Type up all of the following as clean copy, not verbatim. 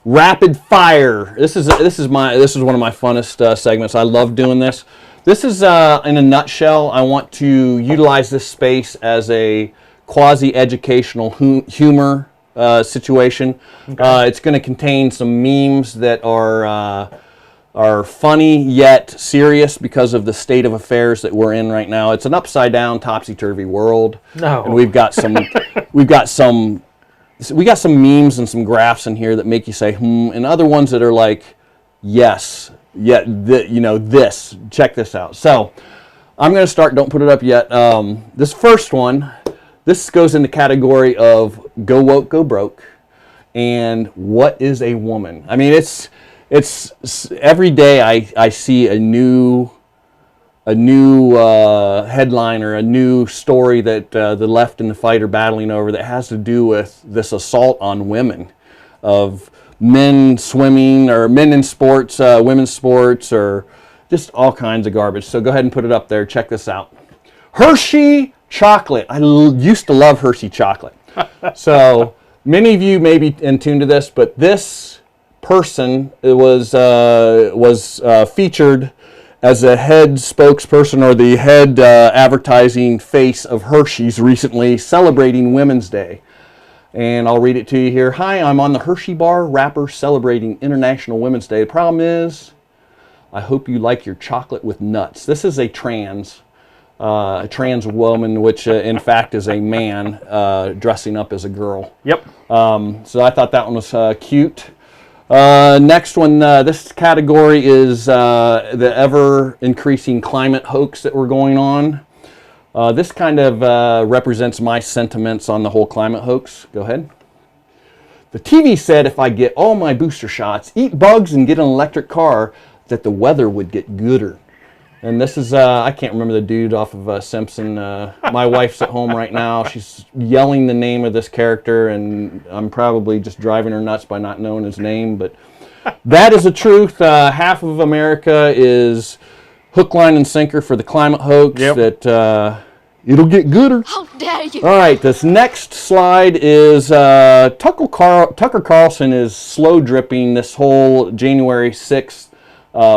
rapid fire. This is one of my funnest segments. I love doing this. This is in a nutshell. I want to utilize this space as a quasi-educational humor situation. Okay. It's going to contain some memes that are funny yet serious because of the state of affairs that we're in right now. It's an upside down, topsy-turvy world. No. And we've got some memes and some graphs in here that make you say and other ones that are like, yes, yeah, this. Check this out. So I'm going to start. Don't put it up yet. This first one, this goes in the category of go woke, go broke, and what is a woman? I mean, it's every day I see a new headline or a new story that the left and the fight are battling over that has to do with this assault on women, of men swimming or men in sports, women's sports, or just all kinds of garbage. So go ahead and put it up there. Check this out. Hershey chocolate. I used to love Hershey chocolate. So many of you may be in tune to this, but this person was featured as a head spokesperson or the head advertising face of Hershey's recently celebrating Women's Day. And I'll read it to you here. Hi, I'm on the Hershey bar wrapper celebrating International Women's Day. The problem is, I hope you like your chocolate with nuts. This is a trans woman, which in fact is a man dressing up as a girl. Yep. So I thought that one was cute. Next one, this category is the ever-increasing climate hoax that we're going on. This kind of represents my sentiments on the whole climate hoax. Go ahead. The TV said if I get all my booster shots, eat bugs, and get an electric car, that the weather would get gooder. And this is, I can't remember the dude off of Simpson. My wife's at home right now. She's yelling the name of this character, and I'm probably just driving her nuts by not knowing his name. But that is the truth. Half of America is hook, line, and sinker for the climate hoax. Yep. That it'll get gooder. How dare you! All right, this next slide is Tucker Carlson is slow dripping this whole January 6th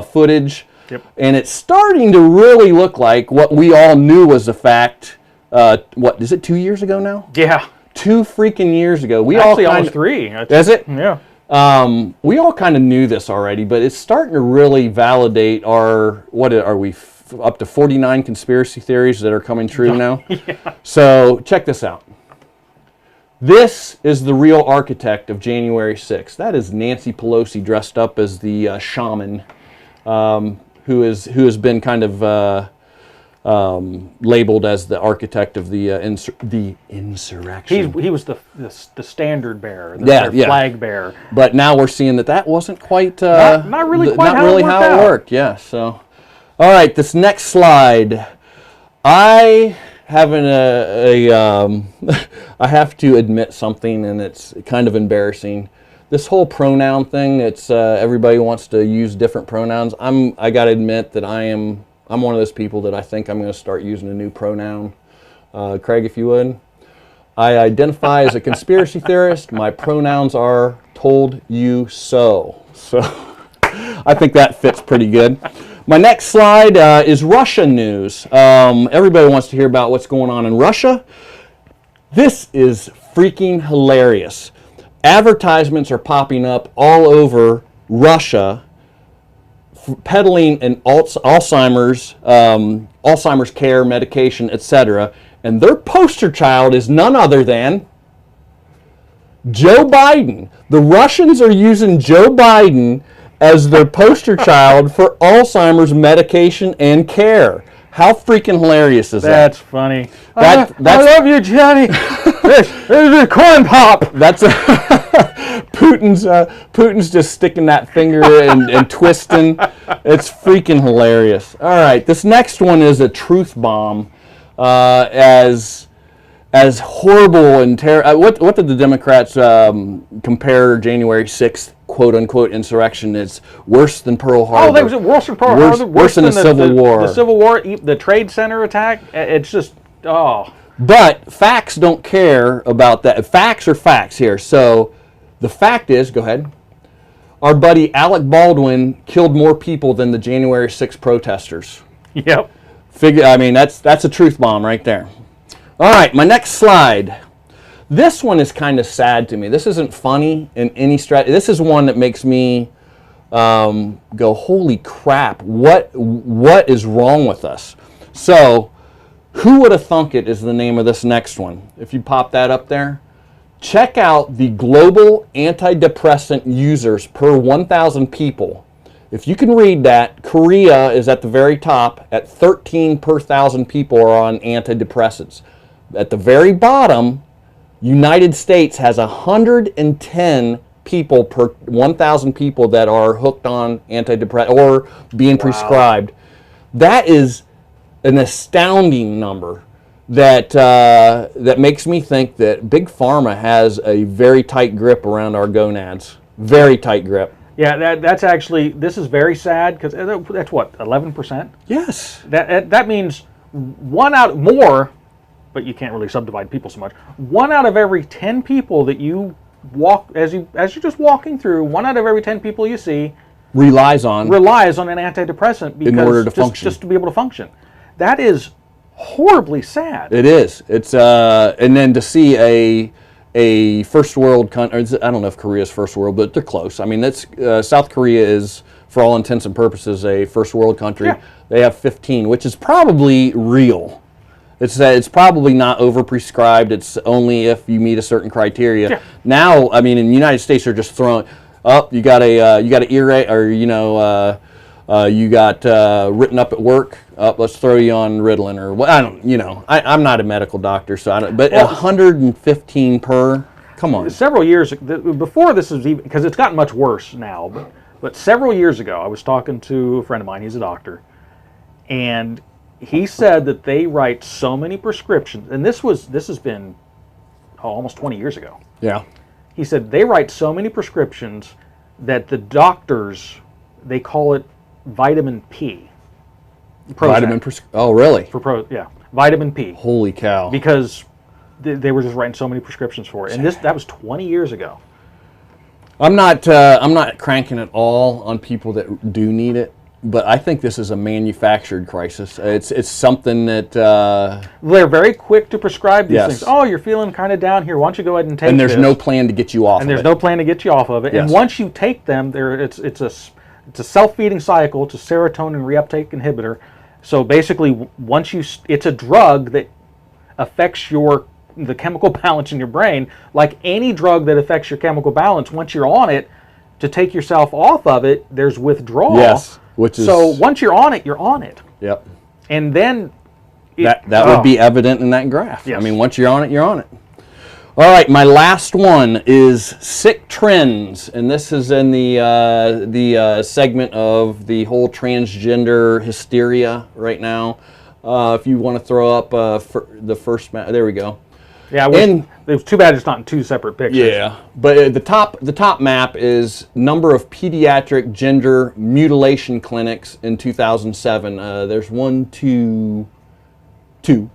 footage. Yep. And it's starting to really look like what we all knew was a fact. What is it? 2 years ago now? Yeah. 2 freaking years ago. We actually almost 3. Is it? Yeah. We all kind of knew this already, but it's starting to really validate our. What are we up to? 49 conspiracy theories that are coming true now. Yeah. So check this out. This is the real architect of January 6th. That is Nancy Pelosi dressed up as the shaman. Who has been kind of labeled as the architect of the insurrection. He was the standard bearer, the flag bearer. But now we're seeing that wasn't quite not really how it worked. Yeah. So, all right, this next slide, I have I have to admit something, and it's kind of embarrassing. This whole pronoun thing, it's everybody wants to use different pronouns. I got to admit that I'm one of those people that I think I'm going to start using a new pronoun. Craig, if you would. I identify as a conspiracy theorist. My pronouns are told you so. So I think that fits pretty good. My next slide is Russia news. Everybody wants to hear about what's going on in Russia. This is freaking hilarious. Advertisements are popping up all over Russia peddling an Alzheimer's care, medication, etc. And their poster child is none other than Joe Biden. The Russians are using Joe Biden as their poster child for Alzheimer's medication and care. How freaking hilarious is that? That's funny. I love you, Johnny. This is a corn pop. That's Putin's just sticking that finger and twisting. It's freaking hilarious. All right, this next one is a truth bomb. As horrible and terrible. What did the Democrats compare January 6th quote unquote insurrection? It's worse than Pearl Harbor. Oh, was it worse than Pearl Harbor? Worse than the Civil War. The Civil War, the Trade Center attack. It's just But facts don't care about that. Facts are facts here. So the fact is, go ahead. our buddy Alec Baldwin killed more people than the January 6th protesters. Yep. I mean, that's a truth bomb right there. All right, my next slide. This one is kind of sad to me. This isn't funny in any stretch. This is one that makes me go, holy crap, what is wrong with us? So, who would have thunk it is the name of this next one. If you pop that up there. Check out the global antidepressant users per 1,000 people. If you can read that, Korea is at the very top at 13 per 1,000 people are on antidepressants. At the very bottom, United States has 110 people per 1,000 people that are hooked on antidepressants or being prescribed. That is an astounding number. That makes me think that Big Pharma has a very tight grip around our gonads. Very tight grip. Yeah, that's actually, this is very sad because that's what, 11%? Yes. That means one out more, but you can't really subdivide people so much. 1 out of every 10 people that you walk as you're just walking through, 1 out of every 10 people you see relies on an antidepressant because in order to function. Just to be able to function. That is horribly sad. It is. It's and then to see a first world country. I don't know if Korea's first world, but they're close. I mean, that's South Korea is, for all intents and purposes, a first world country. Yeah. They have 15, which is probably real. It's probably not overprescribed. It's only if you meet a certain criteria. Yeah. Now, I mean, in the United States, they're just throwing up. You got an earache, or you got written up at work. Let's throw you on Ritalin, or what? I don't. I'm not a medical doctor, so I don't. But 115 per. Come on. Several years before this is even, because it's gotten much worse now. But several years ago, I was talking to a friend of mine. He's a doctor, and he said that they write so many prescriptions, and this has been almost 20 years ago. Yeah. He said they write so many prescriptions that the doctors, they call it vitamin P. Prozac. Oh, really? Vitamin P. Holy cow! Because they were just writing so many prescriptions for it, and that was 20 years ago. I'm not cranking at all on people that do need it, but I think this is a manufactured crisis. It's something that they're very quick to prescribe these yes. things. Oh, you're feeling kind of down here. Why don't you go ahead and take this? And there's no plan to get you off. And there's no plan to get you off of it. Yes. And once you take them, it's a self-feeding cycle. It's a serotonin reuptake inhibitor. So basically, it's a drug that affects the chemical balance in your brain. Like any drug that affects your chemical balance, once you're on it, to take yourself off of it, there's withdrawal. Yes. So once you're on it, you're on it. Yep. And then that would be evident in that graph. Yes. I mean, once you're on it, you're on it. All right, my last one is sick trends, and this is in the segment of the whole transgender hysteria right now. If you want to throw up the first map, there we go. Yeah, it was too bad it's not in two separate pictures. Yeah, but the top map is number of pediatric gender mutilation clinics in 2007. There's two.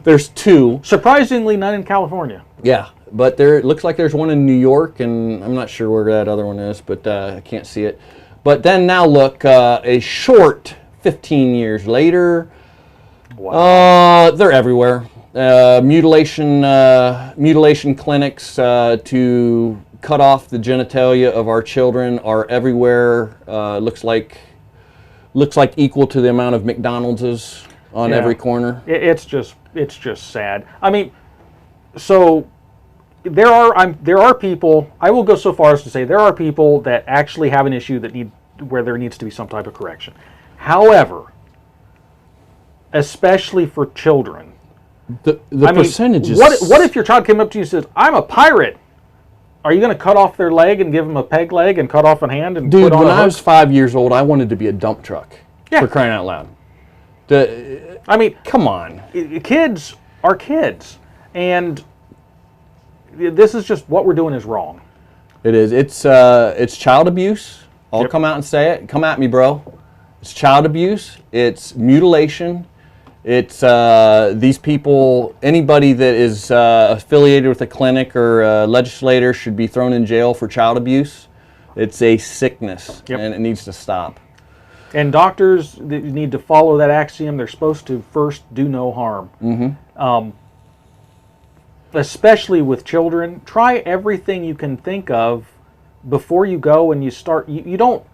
There's two. Surprisingly, none in California. Yeah, but it looks like there's one in New York, and I'm not sure where that other one is, but I can't see it. But then now look, a short 15 years later, wow. They're everywhere. Mutilation clinics to cut off the genitalia of our children are everywhere. Looks like equal to the amount of McDonald's on every corner. It's just sad. I mean, so there are people. I will go so far as to say there are people that actually have an issue where there needs to be some type of correction. However, especially for children. The percentages. What if your child came up to you and says, "I'm a pirate"? Are you going to cut off their leg and give them a peg leg and cut off a hand and Dude, put on when a hook? I was 5 years old, I wanted to be a dump truck. Yeah. For crying out loud. I mean, come on. Kids are kids, and this is just what we're doing is wrong. It is. It's child abuse. I'll come out and say it. Come at me, bro. It's child abuse. It's mutilation. It's these people, anybody that is affiliated with a clinic or a legislator should be thrown in jail for child abuse. Yep. a sickness, Yep. and it needs to stop. And doctors need to follow that axiom. They're supposed to first do no harm. Mm-hmm. Especially with children, try everything you can think of before you go and you start. You don't,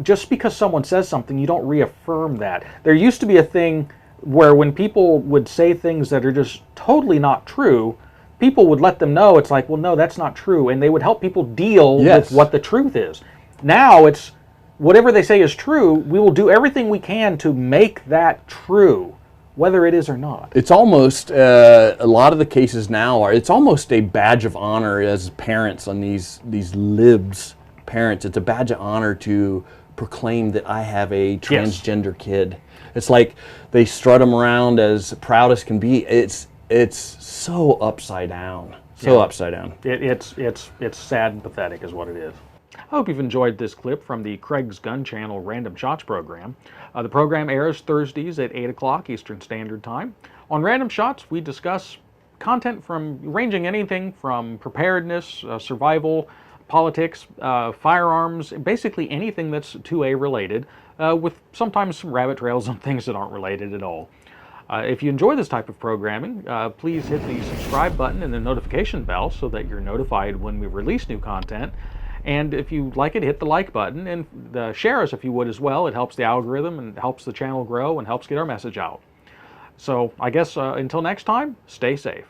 just because someone says something, you don't reaffirm that. There used to be a thing where when people would say things that are just totally not true, people would let them know. It's like, well, no, that's not true. And they would help people deal Yes. with what the truth is. Now it's whatever they say is true, we will do everything we can to make that true, whether it is or not. It's almost, a lot of the cases now it's almost a badge of honor as parents on these libs parents. It's a badge of honor to proclaim that I have a transgender kid. It's like they strut them around as proud as can be. It's so upside down. Upside down. It's sad and pathetic is what it is. I hope you've enjoyed this clip from the Craig's Gun Channel Random Shots program. The program airs Thursdays at 8 o'clock Eastern Standard Time. On Random Shots, we discuss content from ranging anything from preparedness, survival, politics, firearms, basically anything that's 2A related, with sometimes some rabbit trails and things that aren't related at all. If you enjoy this type of programming, please hit the subscribe button and the notification bell so that you're notified when we release new content. And if you like it, hit the like button and share us if you would as well. It helps the algorithm and helps the channel grow and helps get our message out. So I guess until next time, stay safe.